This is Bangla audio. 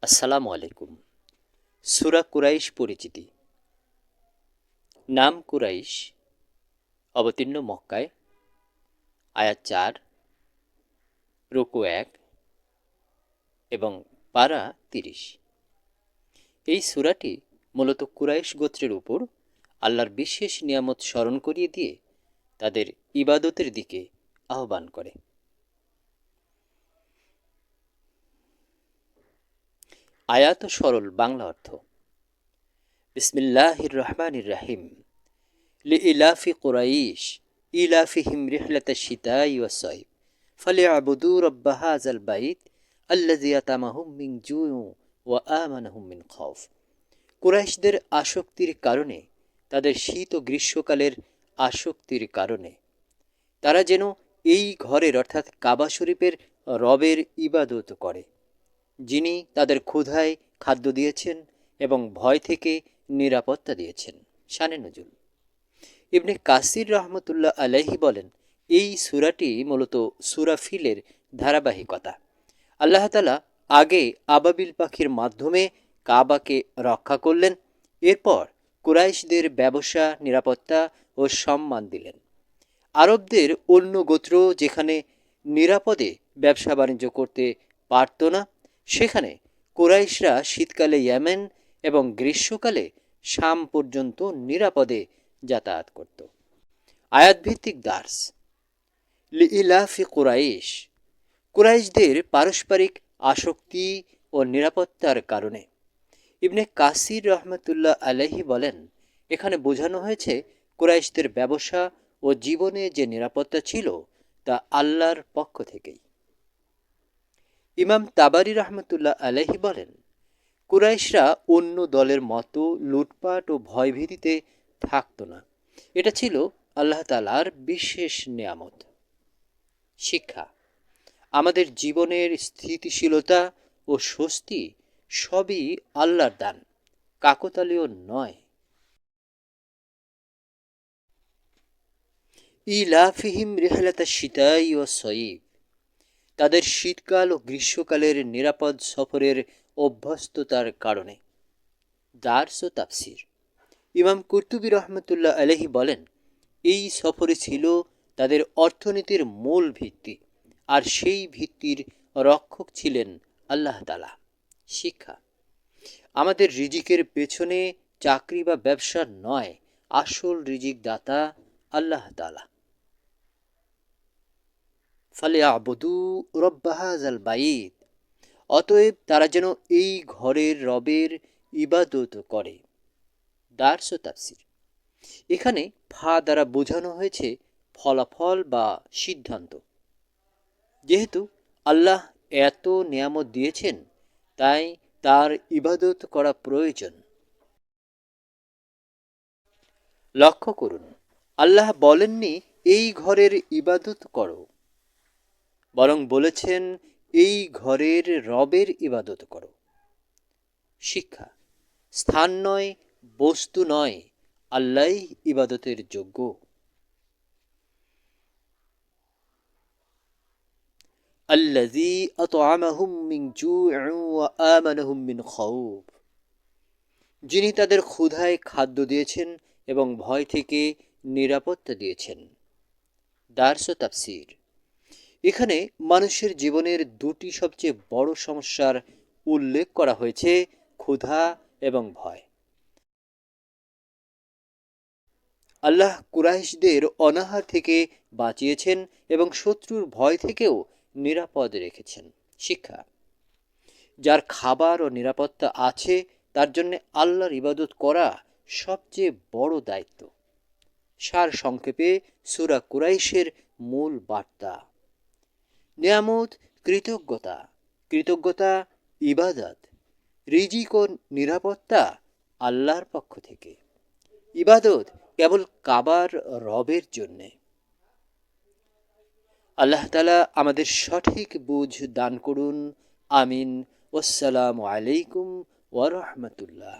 আসসালামু আলাইকুম। সূরা কুরাইশ পরিচিতি। নাম কুরাইশ, অবতীর্ণ মক্কায়, আয়াত ৪, রুকু ১ এবং পারা ৩০। এই সূরাটি মূলত কুরাইশ গোত্রের উপর আল্লাহর বিশেষ নিয়ামত স্মরণ করিয়ে দিয়ে তাদের ইবাদতের দিকে আহ্বান করে। আয়াত ও সরল বাংলা অর্থ: বিসমিল্লাহির রহমানির রাহিম। লিইলাফি কুরাইশ ইলাফিহিম রিহলাতাশ শিতাই ওয়াস সাইফ ফালিয়াবুদু রাব্বা হাযাল বাইত আল্লাযী আতামাহুম মিন জু'ইন ওয়া আমানাহুম মিন খাউফ। কুরাইশদের আসক্তির কারণে, তাদের শীত ও গ্রীষ্মকালের আসক্তির কারণে তারা যেন এই ঘরের অর্থাৎ কাবা শরীফের রবের ইবাদত করে, যিনি তাদের ক্ষুধায় খাদ্য দিয়েছেন এবং ভয় থেকে নিরাপত্তা দিয়েছেন। শানে নজুল। ইবনে কাসির রহমতুল্লাহ আলাইহি বলেন, এই সূরাটি মূলত সূরা ফিলের ধারাবাহিকতা। আল্লাহ তাআলা আগে আবাবিল পাখির মাধ্যমে কাবাকে রক্ষা করলেন, এরপর কুরাইশদের ব্যবসা, নিরাপত্তা ও সম্মান দিলেন। আরবদের অন্য গোত্র যেখানে নিরাপদে ব্যবসা বাণিজ্য করতে পারত না, সেখানে কুরাইশরা শীতকালে ইয়েমেন এবং গ্রীষ্মকালে শাম পর্যন্ত নিরাপদে যাতায়াত করত। আয়াতভিত্তিক দার্স। লিইলাফি কুরাইশ, কুরাইশদের পারস্পরিক আসক্তি ও নিরাপত্তার কারণে। ইবনে কাসির রহমতুল্লাহ আলাইহি বলেন, এখানে বোঝানো হয়েছে কুরাইশদের ব্যবসা ও জীবনে যে নিরাপত্তা ছিল তা আল্লাহর পক্ষ থেকেই। ইমাম তাবারি রহমতুল্লাহ আলাইহি বলেন, কুরাইশরা অন্য দলের মতো লুটপাট ও ভয়ভীতিতে থাকত না। এটা ছিল আল্লাহ তাআলার বিশেষ নেয়ামত। শিক্ষা: আমাদের জীবনের স্থিতিশীলতা ও স্বস্তি সবই আল্লাহর দান, কাকতালীয় নয়। ইলাফিহিম রিহলাতাশ শিতাই ওয়াস সাইফ, তাদের শীতকাল ও গ্রীষ্মকালের নিরাপদ সফরের অভ্যস্ততার কারণে। দার্স ও তাফসির। ইমাম কুরতুবী রহমতুল্লাহ আলাইহি বলেন, এই সফরে ছিল তাদের অর্থনীতির মূল ভিত্তি, আর সেই ভিত্তির রক্ষক ছিলেন আল্লাহ তাআলা। শিক্ষা: আমাদের রিজিকের পেছনে চাকরি বা ব্যবসা নয়, আসল রিজিক দাতা আল্লাহ তাআলা। ফালিয়াবুদু রাব্বা হাযাল বাইত, অতএব তারা যেন এই ঘরের রবের ইবাদত করে। দার্স ও তাফসির। এখানে ফা দ্বারা বোঝানো হয়েছে ফলাফল বা সিদ্ধান্ত। যেহেতু আল্লাহ এত নেয়ামত দিয়েছেন, তাই তার ইবাদত করা প্রয়োজন। লক্ষ্য করুন, আল্লাহ বলেননি এই ঘরের ইবাদত করো, বরং বলেছেন এই ঘরের রবের ইবাদত করো। শিক্ষা: স্থান নয়, বস্তু নয়, আল্লাহই ইবাদতের যোগ্য। আল্লাযী আত'আমাহুম মিন জু'ইন ওয়া আমানাহুম মিন খাউফ, যিনি তাদের ক্ষুধায় খাদ্য দিয়েছেন এবং ভয় থেকে নিরাপত্তা দিয়েছেন। দার্স ও তাফসির। এখানে মানুষের জীবনের দুটি সবচেয়ে বড় সমস্যার উল্লেখ করা হয়েছে: ক্ষুধা এবং ভয়। আল্লাহ কুরাইশদের অনাহার থেকে বাঁচিয়েছেন এবং শত্রুর ভয় থেকেও নিরাপদ রেখেছেন। শিক্ষা: যার খাবার ও নিরাপত্তা আছে, তার জন্য আল্লাহর ইবাদত করা সবচেয়ে বড় দায়িত্ব। সার সংক্ষেপে সূরা কুরাইশের মূল বার্তা: নিয়ামত, কৃতজ্ঞতা, কৃতজ্ঞতা, ইবাদত, রিজিক ও নিরাপত্তা আল্লাহর পক্ষ থেকে। ইবাদত কেবল কাবার রবের জন্যে। আল্লাহ তাআলা আমাদের সঠিক বুঝ দান করুন। আমিন। আসসালামু আলাইকুম ওয়া রাহমাতুল্লাহ।